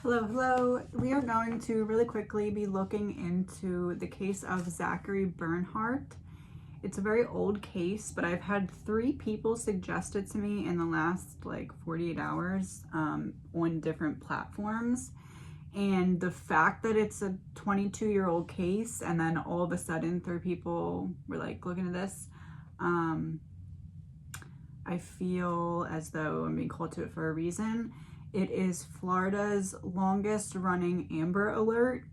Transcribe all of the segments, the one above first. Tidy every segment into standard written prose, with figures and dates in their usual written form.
Hello. We are going to really quickly be looking into the case of Zachary Bernhardt. It's a very old case, but I've had 3 people suggest it to me in the last 48 hours on different platforms. And the fact that it's a 22-year-old case and then all of a sudden 3 people were looking at this, I feel as though I'm being called to it for a reason. It is Florida's longest running Amber Alert.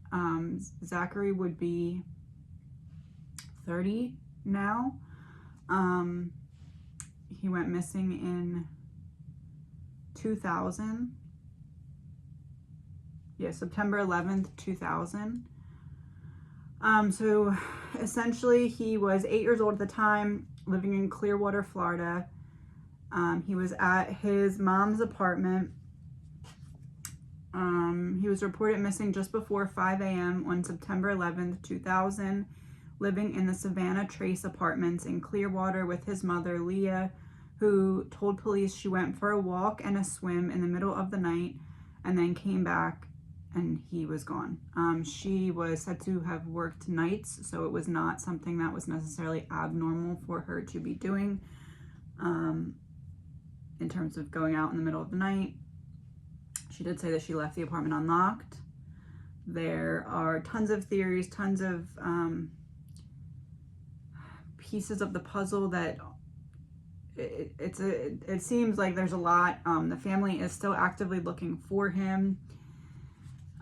Zachary would be 30 now. He went missing in 2000. Yeah, September 11th, 2000. So essentially he was 8 years old at the time, living in Clearwater, Florida. He was at his mom's apartment. He was reported missing just before 5 a.m. on September 11th, 2000, living in the Savannah Trace Apartments in Clearwater with his mother, Leah, who told police she went for a walk and a swim in the middle of the night and then came back and he was gone. She was said to have worked nights, so it was not something that was necessarily abnormal for her to be doing in terms of going out in the middle of the night. She did say that she left the apartment unlocked. There are tons of theories, tons of pieces of the puzzle that it seems like there's a lot. The family is still actively looking for him.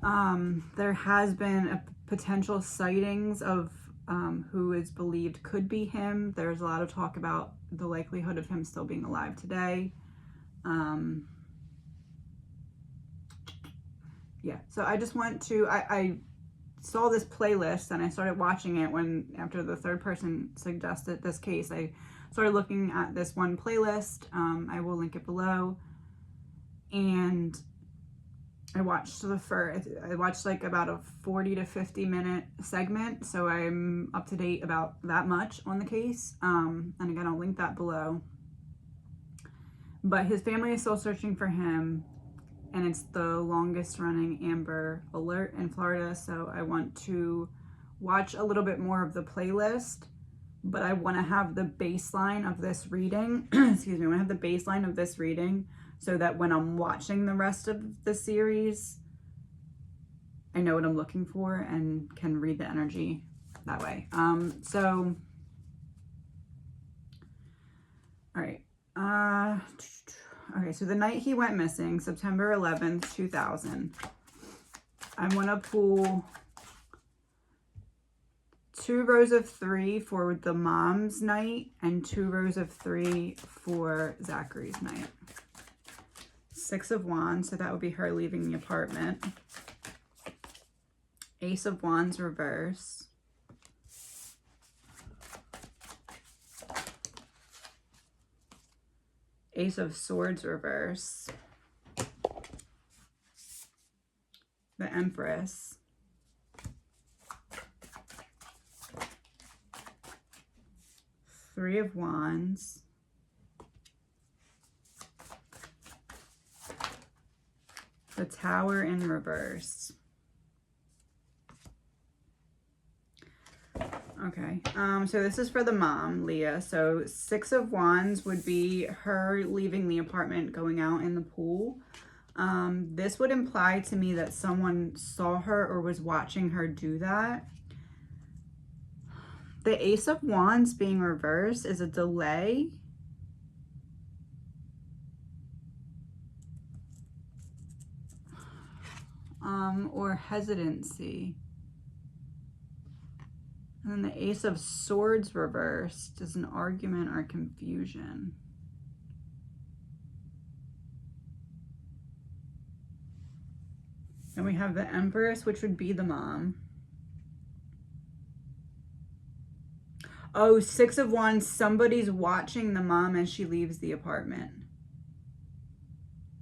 There has been a potential sightings of who is believed could be him. There's a lot of talk about the likelihood of him still being alive today. Yeah, so I just want to, I saw this playlist and I started watching it after the third person suggested this case. I started looking at this one playlist. I will link it below. And I watched about a 40 to 50 minute segment. So I'm up to date about that much on the case. And again, I'll link that below. But his family is still searching for him. And it's the longest running Amber Alert in Florida. So I want to watch a little bit more of the playlist, but I want to have the baseline of this reading, excuse me, I want to have the baseline of this reading so that when I'm watching the rest of the series, I know what I'm looking for and can read the energy that way. So, all right. Okay, so the night he went missing, September 11th, 2000, I want to pull 2 rows of 3 for the mom's night and 2 rows of 3 for Zachary's night. 6 of Wands, so that would be her leaving the apartment. Ace of Wands reverse. Ace of Swords reverse. The Empress. Three of Wands. The Tower in reverse. Okay, so this is for the mom, Leah. So 6 of Wands would be her leaving the apartment, going out in the pool. This would imply to me that someone saw her or was watching her do that. The Ace of Wands being reversed is a delay. Or hesitancy. And then the Ace of Swords reversed is an argument or confusion. Then we have the Empress, which would be the mom. Oh, 6 of Wands, somebody's watching the mom as she leaves the apartment.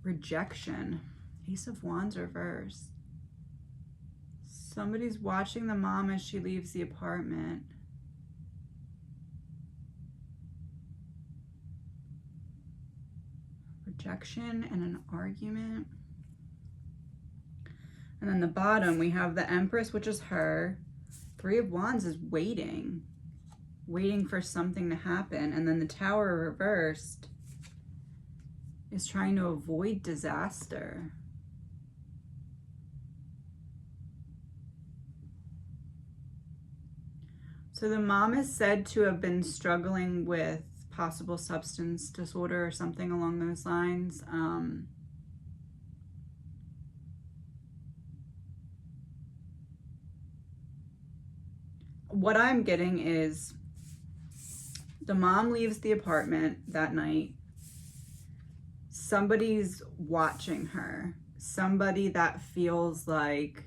Rejection. Ace of Wands reversed. Somebody's watching the mom as she leaves the apartment. Rejection and an argument. And then the bottom, we have the Empress, which is her. Three of Wands is waiting for something to happen. And then the Tower reversed is trying to avoid disaster. So the mom is said to have been struggling with possible substance disorder or something along those lines. What I'm getting is the mom leaves the apartment that night. Somebody's watching her. Somebody that feels like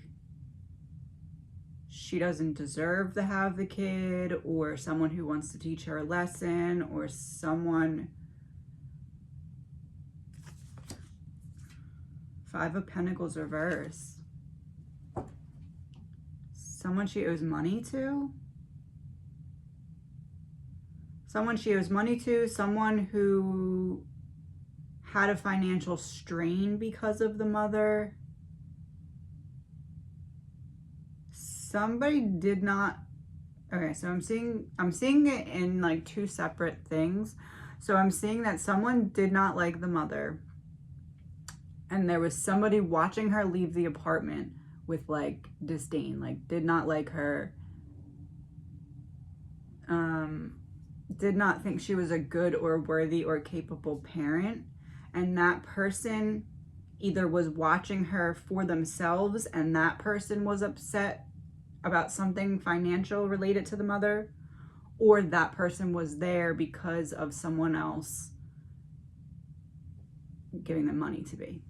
she doesn't deserve to have the kid, or someone who wants to teach her a lesson, or someone. Five of Pentacles reverse. Someone she owes money to. Someone she owes money to. Someone who had a financial strain because of the mother. Somebody did not. Okay, so I'm seeing it in like two separate things. So I'm seeing that someone did not like the mother, and there was somebody watching her leave the apartment with like disdain, like did not like her, did not think she was a good or worthy or capable parent. And that person either was watching her for themselves, and that person was upset about something financial related to the mother, or that person was there because of someone else giving them money to be.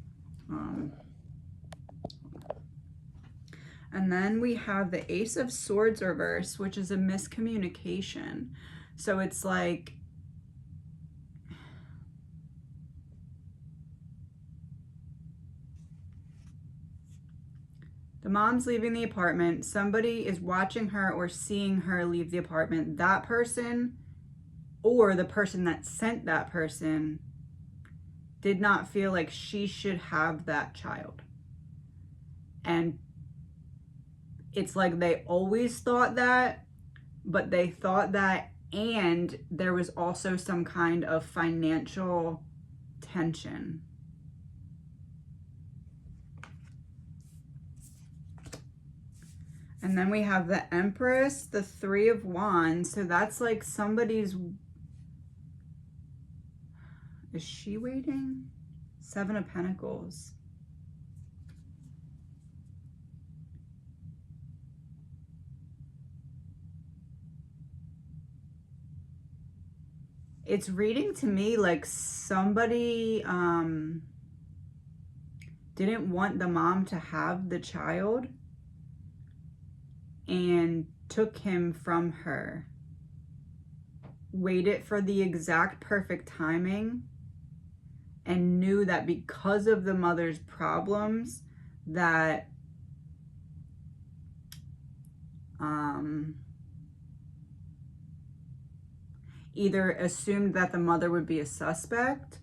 And then we have the Ace of Swords reverse, which is a miscommunication. So it's like, the mom's leaving the apartment. Somebody is watching her or seeing her leave the apartment. That person, or the person that sent that person, did not feel like she should have that child. And it's like they always thought that, but they thought that, and there was also some kind of financial tension. And then we have the Empress, the Three of Wands. So that's like somebody's... Is she waiting? Seven of Pentacles. It's reading to me like somebody didn't want the mom to have the child and took him from her. Waited for the exact perfect timing and knew that because of the mother's problems that either assumed that the mother would be a suspect,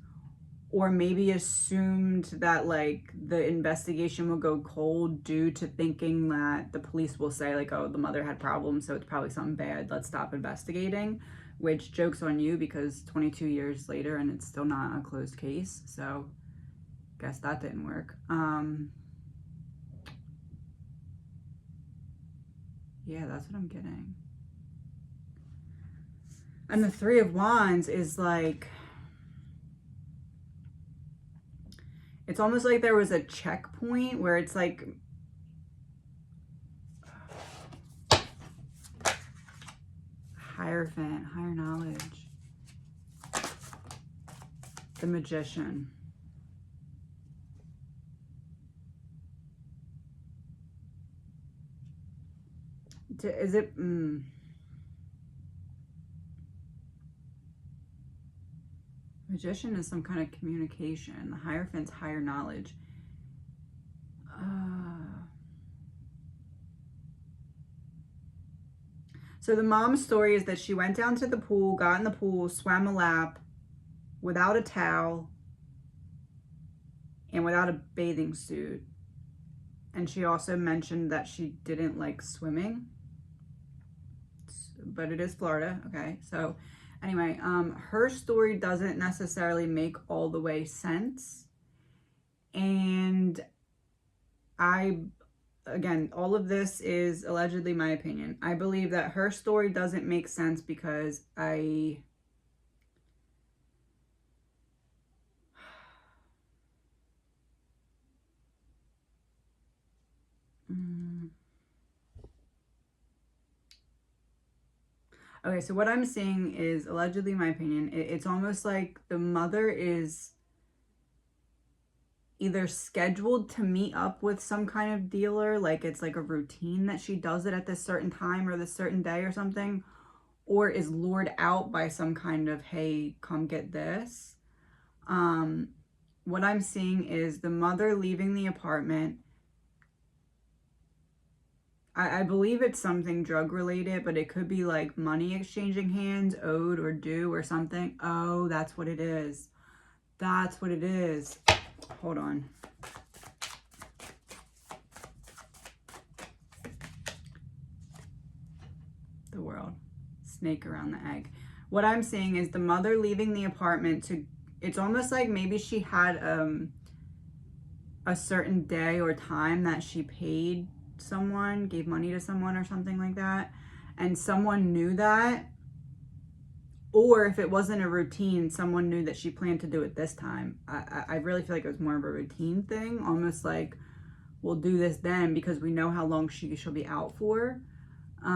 or maybe assumed that like the investigation will go cold due to thinking that the police will say like, oh, the mother had problems, so it's probably something bad, let's stop investigating. Which, joke's on you, because 22 years later and it's still not a closed case. So guess that didn't work. Yeah, that's what I'm getting. And the Three of Wands is like, it's almost like there was a checkpoint where it's like, Hierophant, higher knowledge. The Magician. Is it... Magician is some kind of communication. The Hierophant's higher knowledge. So the mom's story is that she went down to the pool, got in the pool, swam a lap without a towel and without a bathing suit. And she also mentioned that she didn't like swimming, but it is Florida. Okay, so anyway, her story doesn't necessarily make all the way sense. And again, all of this is allegedly my opinion. I believe that her story doesn't make sense because Okay, so what I'm seeing is allegedly my opinion. It's almost like the mother is either scheduled to meet up with some kind of dealer, like it's like a routine that she does it at this certain time or this certain day or something, or is lured out by some kind of, hey, come get this. What I'm seeing is the mother leaving the apartment. I believe it's something drug related, but it could be like money exchanging hands, owed or due or something. Oh, that's what it is. That's what it is. Hold on. The world. Snake around the egg. What I'm seeing is the mother leaving the apartment to, it's almost like maybe she had a certain day or time that she paid someone, gave money to someone or something like that, and someone knew that. Or if it wasn't a routine, someone knew that she planned to do it this time. I really feel like it was more of a routine thing, almost like we'll do this then because we know how long she'll be out for. So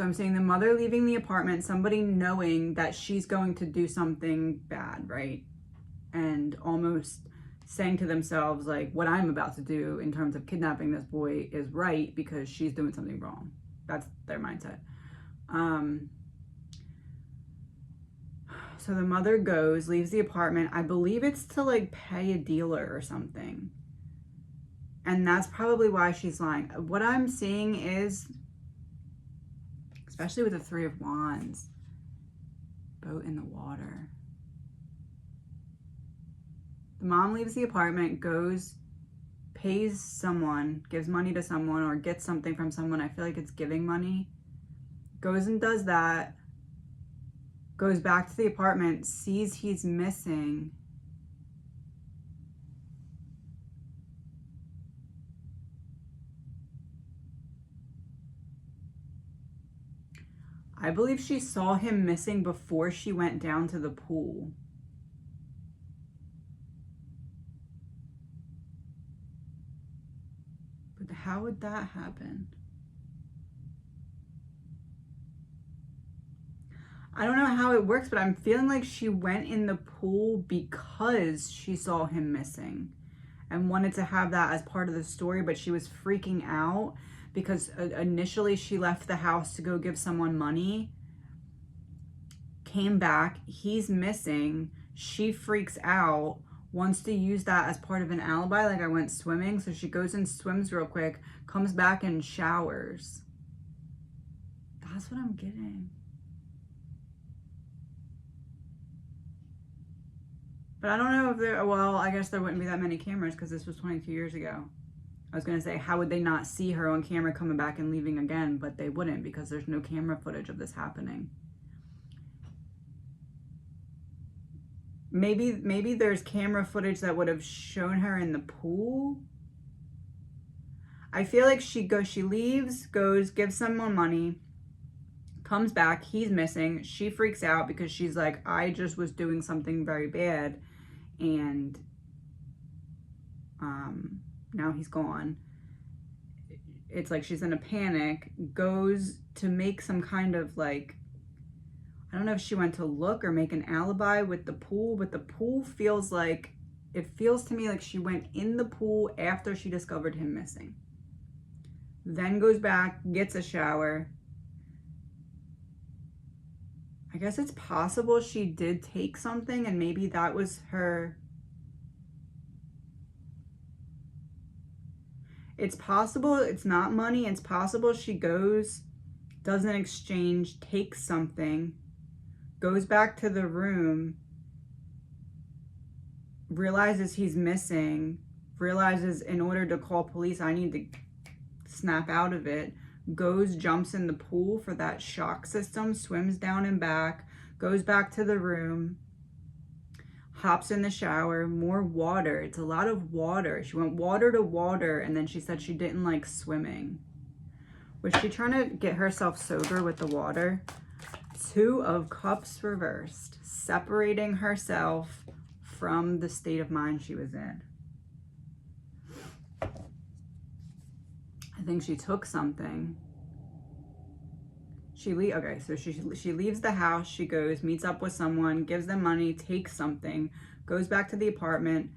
I'm saying the mother leaving the apartment, somebody knowing that she's going to do something bad, right? And almost saying to themselves, like, what I'm about to do in terms of kidnapping this boy is right because she's doing something wrong. That's their mindset. So the mother goes, leaves the apartment. I believe it's to like pay a dealer or something. And that's probably why she's lying. What I'm seeing is, especially with the Three of Wands, boat in the water. The mom leaves the apartment, goes, pays someone, gives money to someone or gets something from someone. I feel like it's giving money. Goes and does that. Goes back to the apartment, sees he's missing. I believe she saw him missing before she went down to the pool. But how would that happen? I don't know how it works, but I'm feeling like she went in the pool because she saw him missing and wanted to have that as part of the story, but she was freaking out because initially she left the house to go give someone money, came back, he's missing, she freaks out, wants to use that as part of an alibi, like I went swimming, so she goes and swims real quick, comes back and showers. That's what I'm getting. But I don't know if there, well, I guess there wouldn't be that many cameras because this was 22 years ago. I was going to say, how would they not see her on camera coming back and leaving again? But they wouldn't because there's no camera footage of this happening. Maybe there's camera footage that would have shown her in the pool. I feel like she leaves, goes, gives someone money, comes back, he's missing. She freaks out because she's like, I just was doing something very bad. And now he's gone. It's like she's in a panic, goes to make some kind of like, I don't know if she went to look or make an alibi with the pool, but the pool feels like, it feels to me like she went in the pool after she discovered him missing. Then goes back, gets a shower. I guess it's possible she did take something and maybe that was her. It's possible it's not money. It's possible she goes, does an exchange, takes something, goes back to the room, realizes he's missing, realizes in order to call police, I need to snap out of it, goes, jumps in the pool for that shock system, swims down and back, goes back to the room, hops in the shower, more water. It's a lot of water. She went water to water, and then she said she didn't like swimming. Was she trying to get herself sober with the water? 2 of Cups reversed, separating herself from the state of mind she was in. I think she took something. Okay, so she leaves the house, she goes, meets up with someone, gives them money, takes something, goes back to the apartment,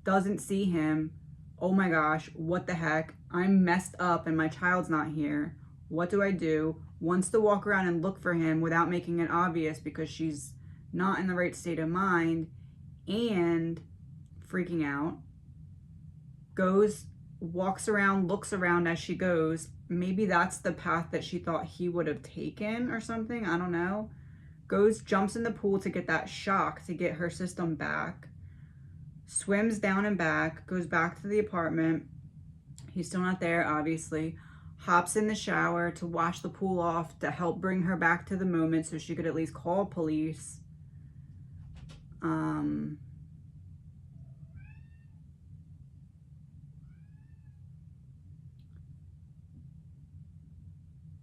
doesn't see him. Oh my gosh, what the heck? I'm messed up and my child's not here. What do I do? Wants to walk around and look for him without making it obvious because she's not in the right state of mind and freaking out. Goes, walks around, looks around as she goes. Maybe that's the path that she thought he would have taken or something. I don't know. Goes, jumps in the pool to get that shock, to get her system back. Swims down and back, goes back to the apartment. He's still not there, obviously. Hops in the shower to wash the pool off to help bring her back to the moment so she could at least call police.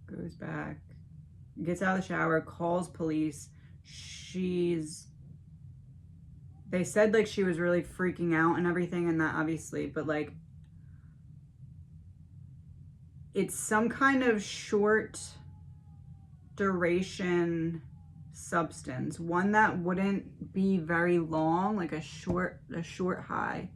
Goes back, gets out of the shower, calls police. They said like she was really freaking out and everything, and that obviously, but like it's some kind of short duration substance, one that wouldn't be very long, like a short high.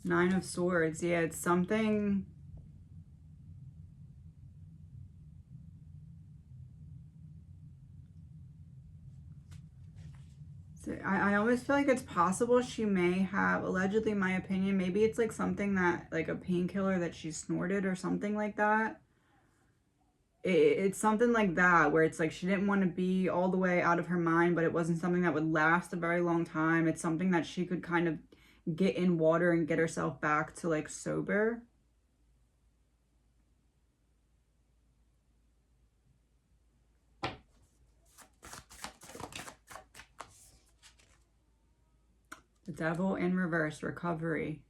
Nine of Swords. Yeah, it's something. I almost feel like it's possible she may have, allegedly, my opinion, maybe it's like something that, like a painkiller that she snorted or something like that. It's something like that, where it's like she didn't want to be all the way out of her mind, but it wasn't something that would last a very long time. It's something that she could kind of get in water and get herself back to like sober. The Devil in reverse, recovery.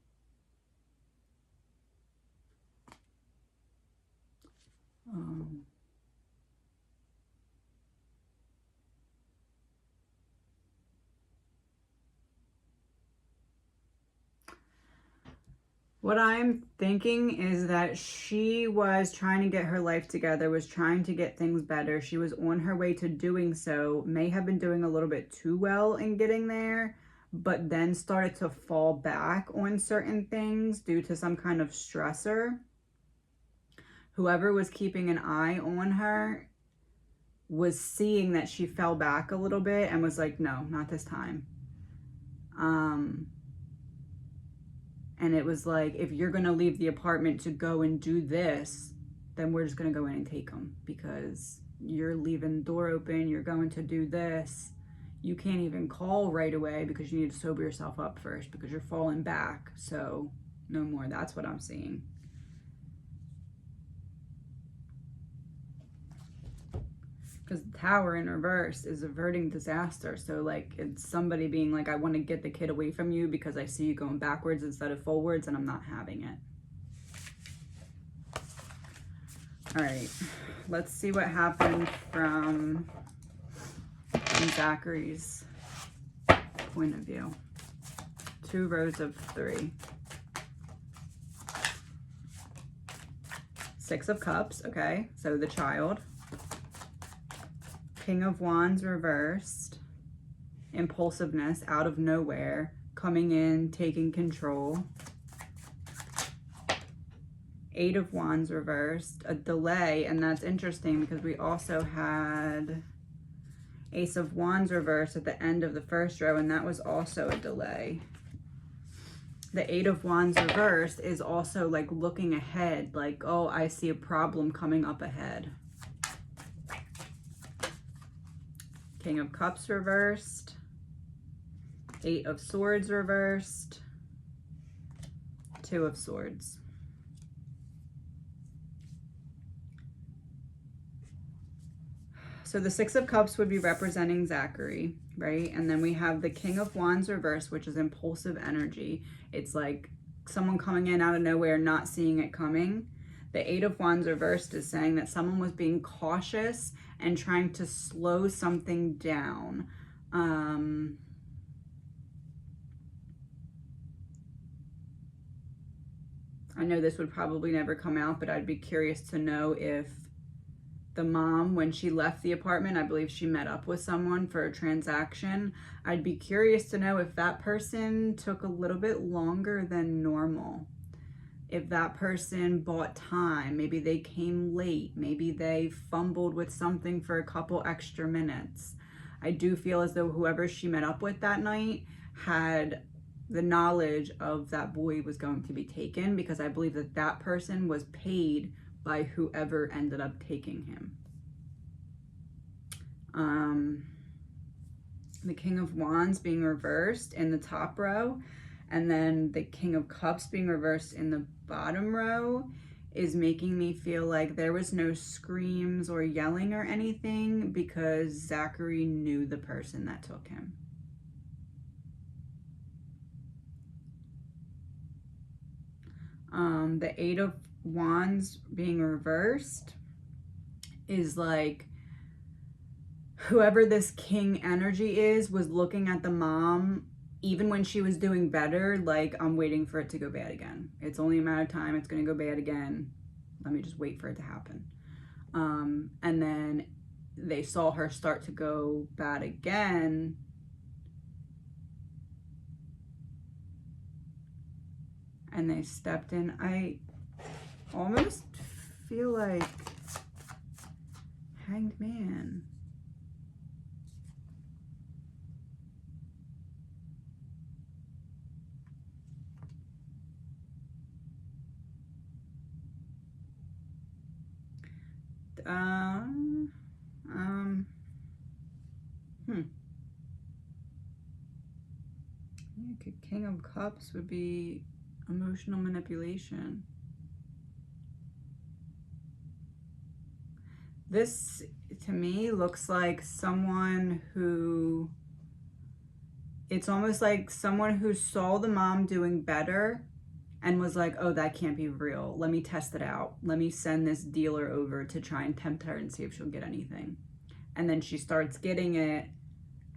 What I'm thinking is that she was trying to get her life together, was trying to get things better. She was on her way to doing so, may have been doing a little bit too well in getting there, but then started to fall back on certain things due to some kind of stressor. Whoever was keeping an eye on her was seeing that she fell back a little bit and was like, no, not this time. And it was like, if you're going to leave the apartment to go and do this, then we're just going to go in and take them, because you're leaving the door open, you're going to do this. You can't even call right away because you need to sober yourself up first because you're falling back. So no more. That's what I'm seeing. Because the Tower in reverse is averting disaster. So like it's somebody being like, I want to get the kid away from you because I see you going backwards instead of forwards and I'm not having it. All right, let's see what happened from Zachary's point of view. 2 rows of 3. 6 of Cups, okay, so the child. King of Wands reversed. Impulsiveness out of nowhere, coming in, taking control. 8 of Wands reversed, a delay, and that's interesting because we also had Ace of Wands reversed at the end of the first row, and that was also a delay. the Eight of Wands reversed is also like looking ahead, like, oh, I see a problem coming up ahead. King of Cups reversed. Eight of Swords reversed. Two of Swords. So the Six of Cups would be representing Zachary, right? And then we have the King of Wands reversed, which is impulsive energy. It's like someone coming in out of nowhere, not seeing it coming. The Eight of Wands reversed is saying that someone was being cautious and trying to slow something down. I know this would probably never come out, but I'd be curious to know if the mom, when she left the apartment, I believe she met up with someone for a transaction. I'd be curious to know if that person took a little bit longer than normal. If that person bought time, maybe they came late, maybe they fumbled with something for a couple extra minutes. I do feel as though whoever she met up with that night had the knowledge of that boy was going to be taken, because I believe that that person was paid by whoever ended up taking him. The King of Wands being reversed in the top row, and then the King of Cups being reversed in the bottom row is making me feel like there was no screams or yelling or anything, because Zachary knew the person that took him. The Eight of Wands being reversed is like whoever this king energy is was looking at the mom even when she was doing better, like, I'm waiting for it to go bad again. It's only a matter of time. It's going to go bad again. Let me just wait for it to happen. And then they saw her start to go bad again. And they stepped in. I almost feel like Hanged Man. Yeah, King of Cups would be emotional manipulation. This, to me, looks like someone who, it's almost like someone who saw the mom doing better and was like, oh, that can't be real. Let me test it out. Let me send this dealer over to try and tempt her and see if she'll get anything. And then she starts getting it.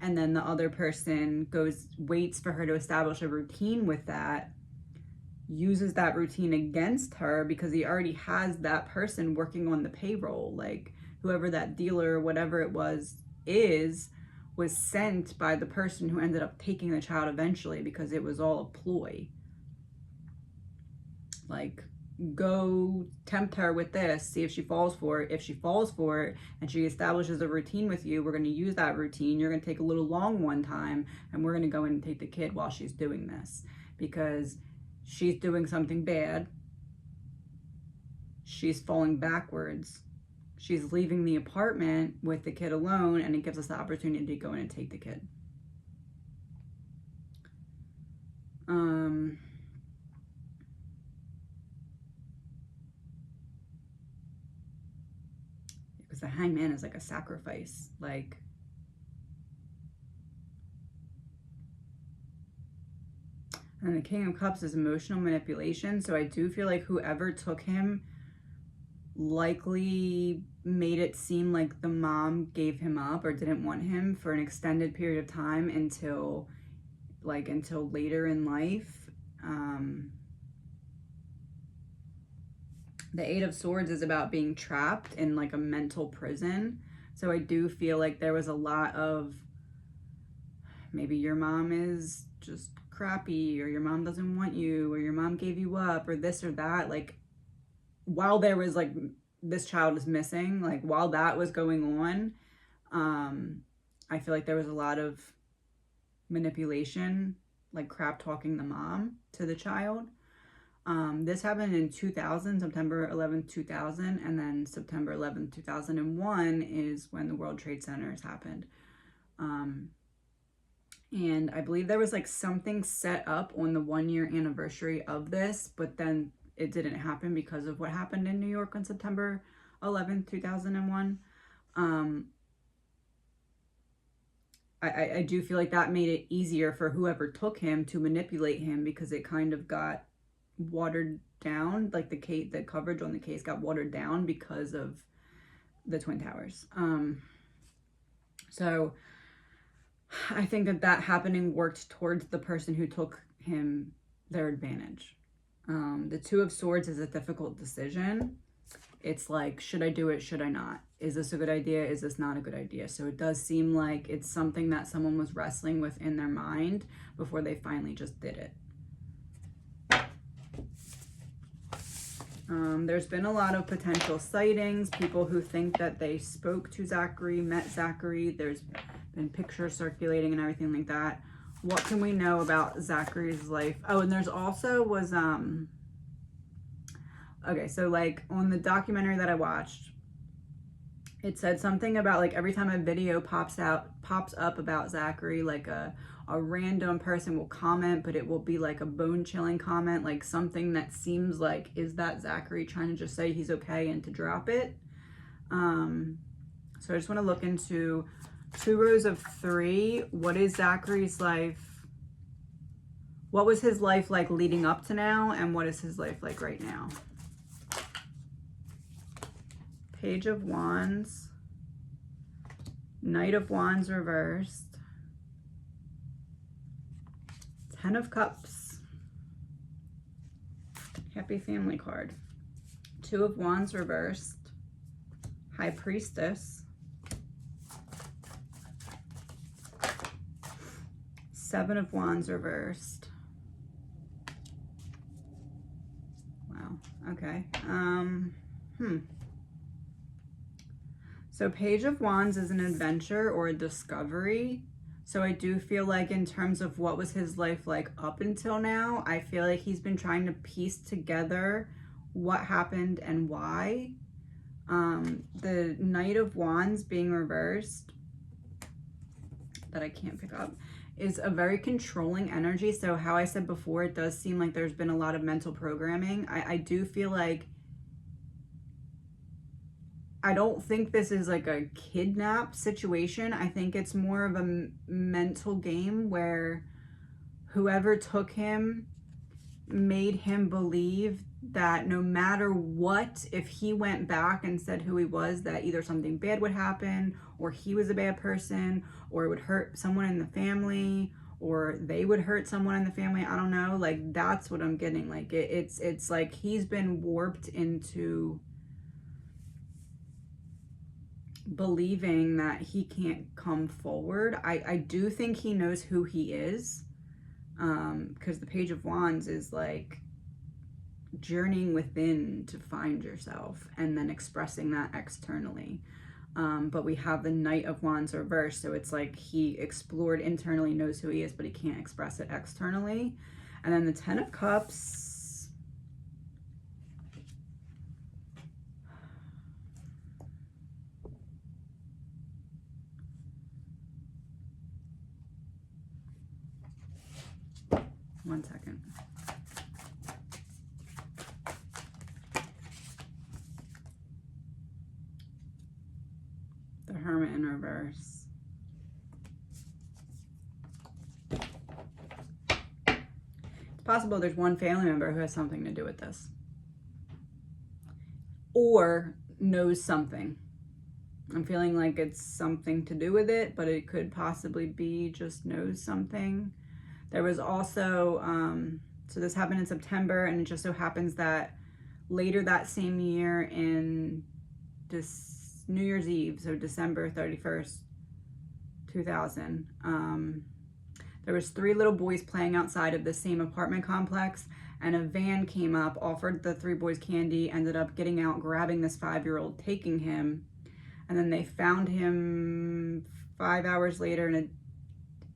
And then the other person waits for her to establish a routine with that, uses that routine against her because he already has that person working on the payroll. Like, whoever that dealer, whatever it was sent by the person who ended up taking the child eventually, because it was all a ploy. Like, go tempt her with this, see if she falls for it. If she falls for it and she establishes a routine with you, we're going to use that routine. You're going to take a little long one time, and we're going to go in and take the kid while she's doing this, because she's doing something bad. She's falling backwards. She's leaving the apartment with the kid alone, and it gives us the opportunity to go in and take the kid. Because the Hangman is like a sacrifice. Like, and the King of Cups is emotional manipulation. So I do feel like whoever took him likely made it seem like the mom gave him up or didn't want him for an extended period of time until later in life. The Eight of Swords is about being trapped in like a mental prison. So I do feel like there was a lot of, maybe your mom is just crappy, or your mom doesn't want you, or your mom gave you up, or this or that. Like, while there was like, this child is missing, like while that was going on, I feel like there was a lot of manipulation like crap talking the mom to the child. This happened in 2000, September 11th, 2000, and then September 11th, 2001 is when the World Trade Centers happened. And I believe there was like something set up on the 1-year anniversary of this, but then it didn't happen because of what happened in New York on September 11th, 2001. I do feel like that made it easier for whoever took him to manipulate him, because it kind of got watered down. Like the coverage on the case got watered down because of the Twin Towers. So I think that happening worked towards the person who took him their advantage. The Two of Swords is a difficult decision. It's like, should I do it? Should I not? Is this a good idea? Is this not a good idea? So it does seem like it's something that someone was wrestling with in their mind before they finally just did it. There's been a lot of potential sightings, people who think that they spoke to Zachary, met Zachary. There's been pictures circulating and everything like that. What can we know about Zachary's life? Oh, and there's also was, okay, so like on the documentary that I watched, it said something about like every time a video pops up about Zachary, like a random person will comment, but it will be like a bone-chilling comment, like something that seems like, is that Zachary trying to just say he's okay and to drop it? So I just want to look into 2 rows of 3. What is Zachary's life? What was his life like leading up to now? And what is his life like right now? Page of Wands. Knight of Wands reversed. 10 of Cups. Happy family card. 2 of Wands reversed. High Priestess. 7 of Wands reversed. Wow. Okay. So Page of Wands is an adventure or a discovery. So I do feel like in terms of what was his life like up until now, I feel like he's been trying to piece together what happened and why. The Knight of Wands being reversed, that I can't pick up, is a very controlling energy. So how I said before, it does seem like there's been a lot of mental programming. I do feel like, I don't think this is like a kidnap situation. I think it's more of a mental game where whoever took him made him believe that no matter what, if he went back and said who he was, that either something bad would happen, or he was a bad person, or it would hurt someone in the family, or they would hurt someone in the family. I don't know. Like, that's what I'm getting. Like, it's like he's been warped into believing that he can't come forward. I do think he knows who he is, because the Page of Wands is like journeying within to find yourself and then expressing that externally. But we have the Knight of Wands reversed, so it's like he explored internally, knows who he is, but he can't express it externally. And then the 10 of Cups, one second. The Hermit in reverse. It's possible there's one family member who has something to do with this, or knows something. I'm feeling like it's something to do with it, but it could possibly be just knows something. There was also, so this happened in September, and it just so happens that later that same year in this New Year's Eve, so December 31st, 2000, there was 3 little boys playing outside of the same apartment complex, and a van came up, offered the 3 boys candy, ended up getting out, grabbing this 5-year-old, taking him, and then they found him 5 hours later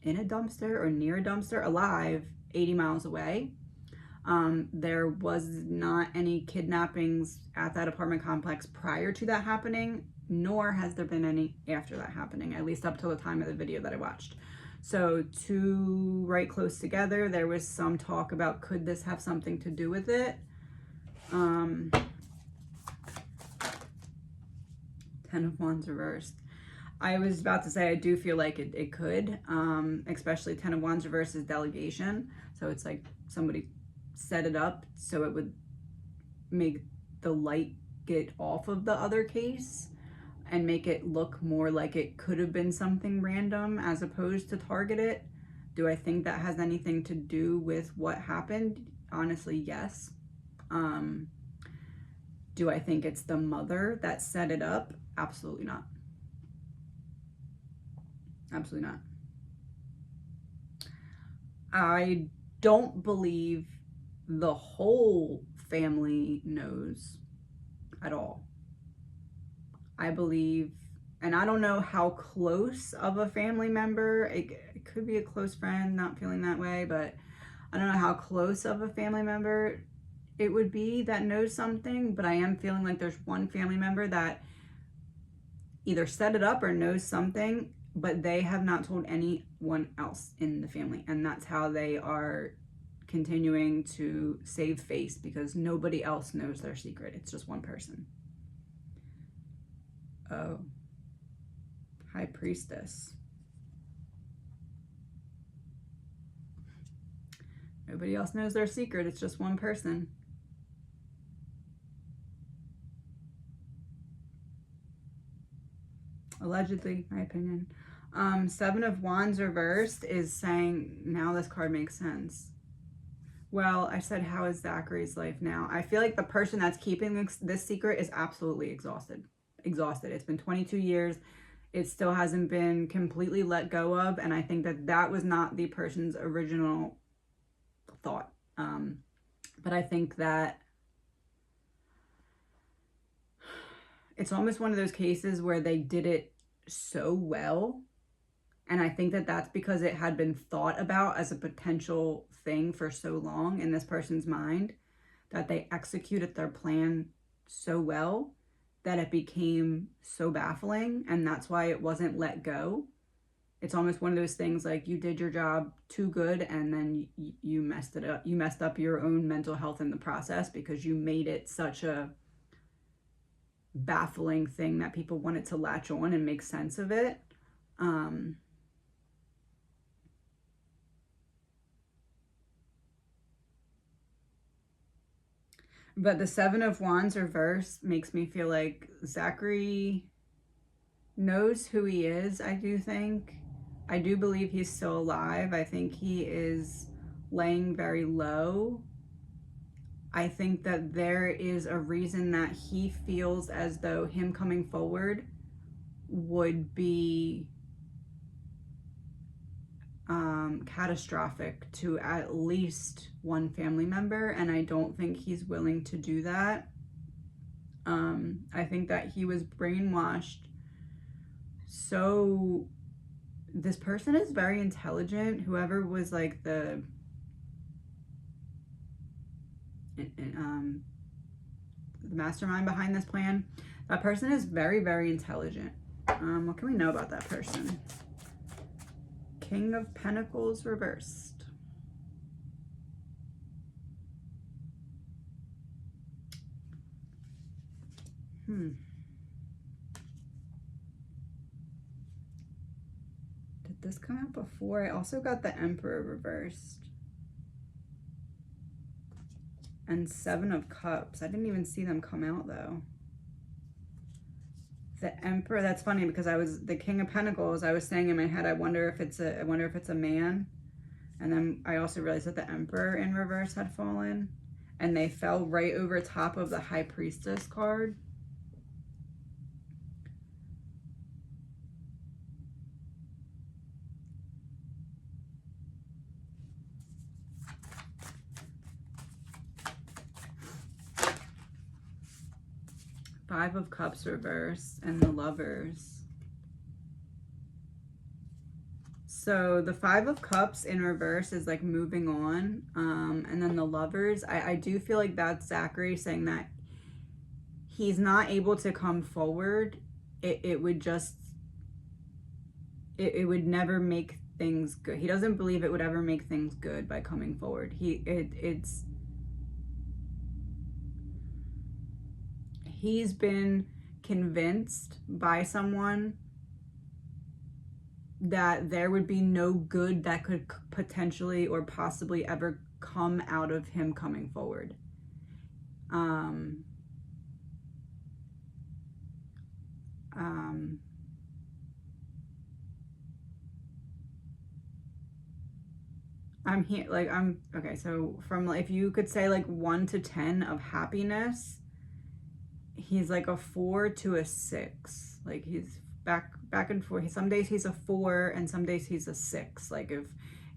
in a dumpster or near a dumpster alive 80 miles away. There was not any kidnappings at that apartment complex prior to that happening, nor has there been any after that happening, at least up till the time of the video that I watched. So two right close together, there was some talk about could this have something to do with it. 10 of Wands reversed. I was about to say I do feel like it could, especially 10 of Wands reversed is delegation. So it's like somebody set it up so it would make the light get off of the other case and make it look more like it could have been something random as opposed to targeted. Do I think that has anything to do with what happened? Honestly, yes. Do I think it's the mother that set it up? Absolutely not. Absolutely not. I don't believe the whole family knows at all. I believe, and I don't know how close of a family member, it could be a close friend, not feeling that way, but I don't know how close of a family member it would be that knows something, but I am feeling like there's one family member that either set it up or knows something, but they have not told anyone else in the family, and that's how they are continuing to save face, because nobody else knows their secret. It's just one person. Oh, High Priestess. Nobody else knows their secret. It's just one person. Allegedly, my opinion. 7 of Wands reversed is saying, now this card makes sense. Well, I said, how is Zachary's life now? I feel like the person that's keeping this secret is absolutely exhausted. It's been 22 years. It still hasn't been completely let go of. And I think that that was not the person's original thought. But I think that it's almost one of those cases where they did it so well. And I think that that's because it had been thought about as a potential thing for so long in this person's mind, that they executed their plan so well that it became so baffling, and that's why it wasn't let go. It's almost one of those things like you did your job too good and then you messed it up. You messed up your own mental health in the process because you made it such a baffling thing that people wanted to latch on and make sense of it. But the 7 of Wands reversed makes me feel like Zachary knows who he is, I do think. I do believe he's still alive. I think he is laying very low. I think that there is a reason that he feels as though him coming forward would be catastrophic to at least one family member, and I don't think he's willing to do that. I think that he was brainwashed. So this person is very intelligent. Whoever was like the mastermind behind this plan, that person is very, very intelligent. What can we know about that person? King of Pentacles reversed. Did this come out before? I also got the Emperor reversed. And 7 of Cups. I didn't even see them come out though. The Emperor, that's funny because I was the King of Pentacles. I was saying in my head, I wonder if it's a man. And then I also realized that the Emperor in reverse had fallen, and they fell right over top of the High Priestess card. Five of Cups reverse and the Lovers. So the Five of Cups in reverse is like moving on. And then the Lovers, I do feel like that's Zachary saying that he's not able to come forward. It would just, it would never make things good. He doesn't believe it would ever make things good by coming forward. He's been convinced by someone that there would be no good that could potentially or possibly ever come out of him coming forward. I'm here, like, okay, so from, if you could say like 1 to 10 of happiness, he's like a 4 to a 6. Like, he's back and forth. Some days he's a 4 and some days he's a 6. Like,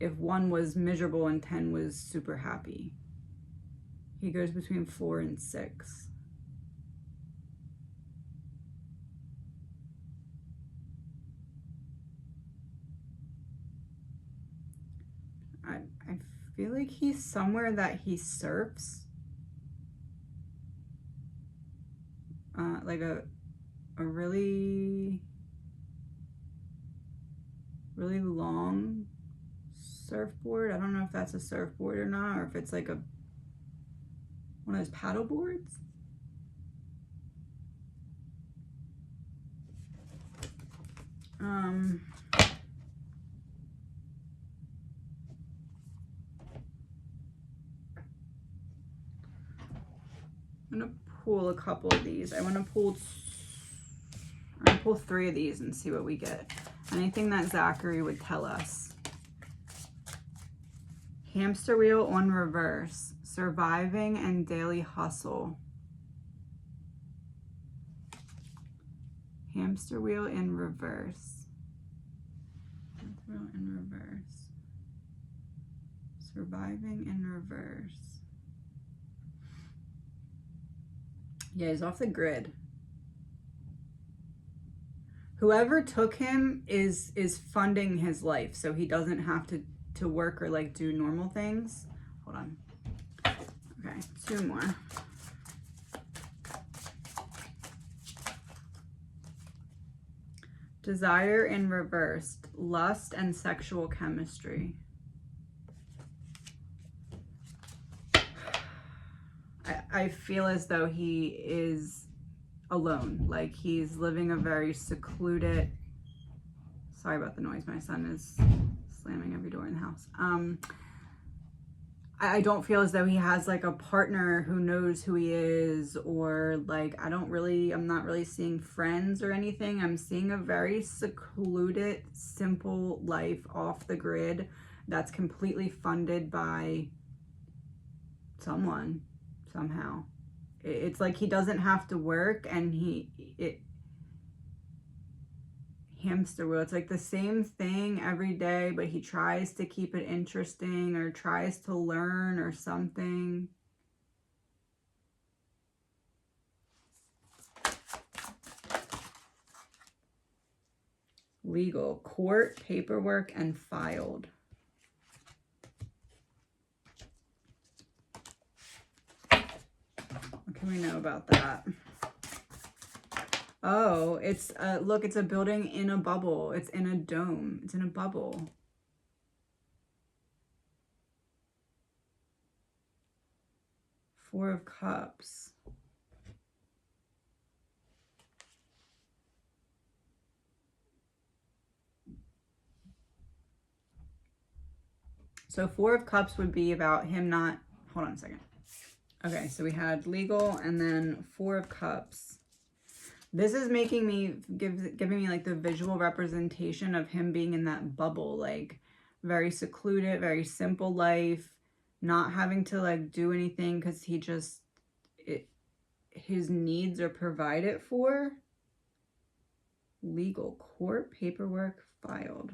if 1 was miserable and 10 was super happy, he goes between 4 and 6. I feel like he's somewhere that he surfs. Like a really long surfboard. I don't know if that's a surfboard or not, or if it's like one of those paddle boards. I'm gonna pull a couple of these. I'm gonna pull 3 of these and see what we get. Anything that Zachary would tell us. Hamster wheel on reverse. Surviving and daily hustle. Hamster wheel in reverse. Hamster wheel in reverse. Surviving in reverse. Yeah, he's off the grid. Whoever took him is funding his life, so he doesn't have to work or like do normal things. Hold on. Okay, 2 more. Desire in reversed. Lust and sexual chemistry. I feel as though he is alone. Like, he's living a very secluded... Sorry about the noise. My son is slamming every door in the house. I don't feel as though he has like a partner who knows who he is, or like, I'm not really seeing friends or anything. I'm seeing a very secluded, simple life off the grid that's completely funded by someone. Somehow it's like he doesn't have to work, and hamster wheel, it's like the same thing every day, but he tries to keep it interesting or tries to learn or something. Legal, court, paperwork, and filed. What can we know about that? Oh, it's look, it's a building in a bubble. It's in a dome. It's in a bubble. Four of Cups. So Four of Cups would be about him not... Hold on a second. Okay, so we had legal and then Four of Cups. This is making me, giving me like the visual representation of him being in that bubble, like very secluded, very simple life, not having to like do anything because he just, his needs are provided for. Legal, court, paperwork, filed.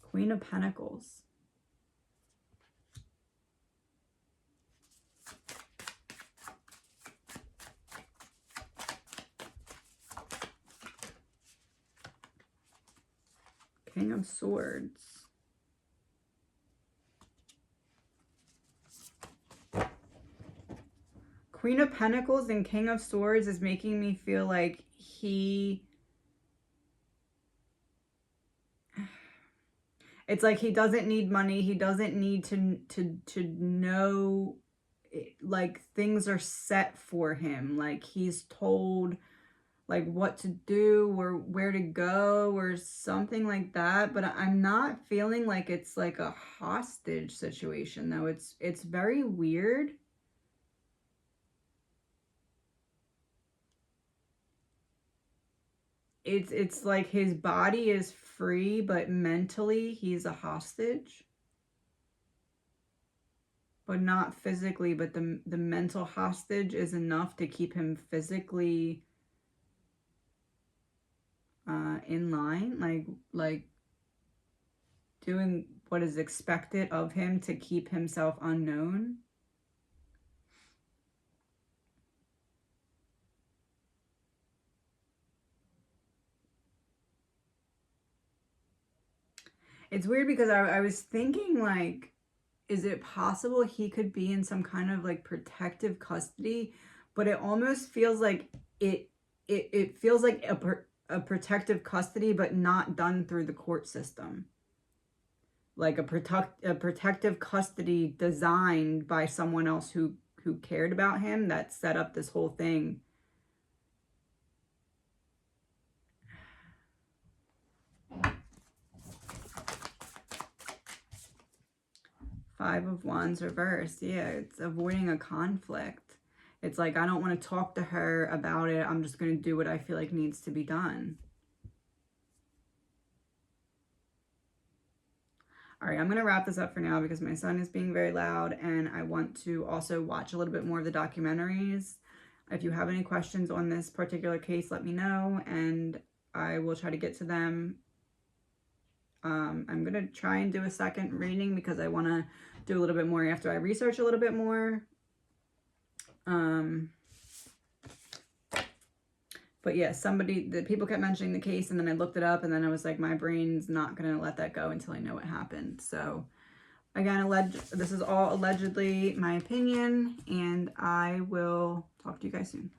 Queen of Pentacles. King of Swords. Queen of Pentacles and King of Swords is making me feel like it's like he doesn't need money. He doesn't need to know, like, things are set for him. Like, he's told, like, what to do or where to go or something like that. But I'm not feeling like it's like a hostage situation, though. It's very weird. It's like his body is free, but mentally he's a hostage. But not physically, but the mental hostage is enough to keep him physically in line, like doing what is expected of him to keep himself unknown. It's weird because I was thinking, like, is it possible he could be in some kind of like protective custody? But it almost feels like it feels like a protective custody, but not done through the court system. Like a protective custody designed by someone else who cared about him, that set up this whole thing. Five of Wands reversed. Yeah, it's avoiding a conflict. It's like, I don't want to talk to her about it. I'm just going to do what I feel like needs to be done. All right, I'm going to wrap this up for now because my son is being very loud and I want to also watch a little bit more of the documentaries. If you have any questions on this particular case, let me know and I will try to get to them. I'm going to try and do a second reading because I want to do a little bit more after I research a little bit more. But yeah, the people kept mentioning the case and then I looked it up and then I was like, my brain's not going to let that go until I know what happened. So again, this is all allegedly my opinion and I will talk to you guys soon.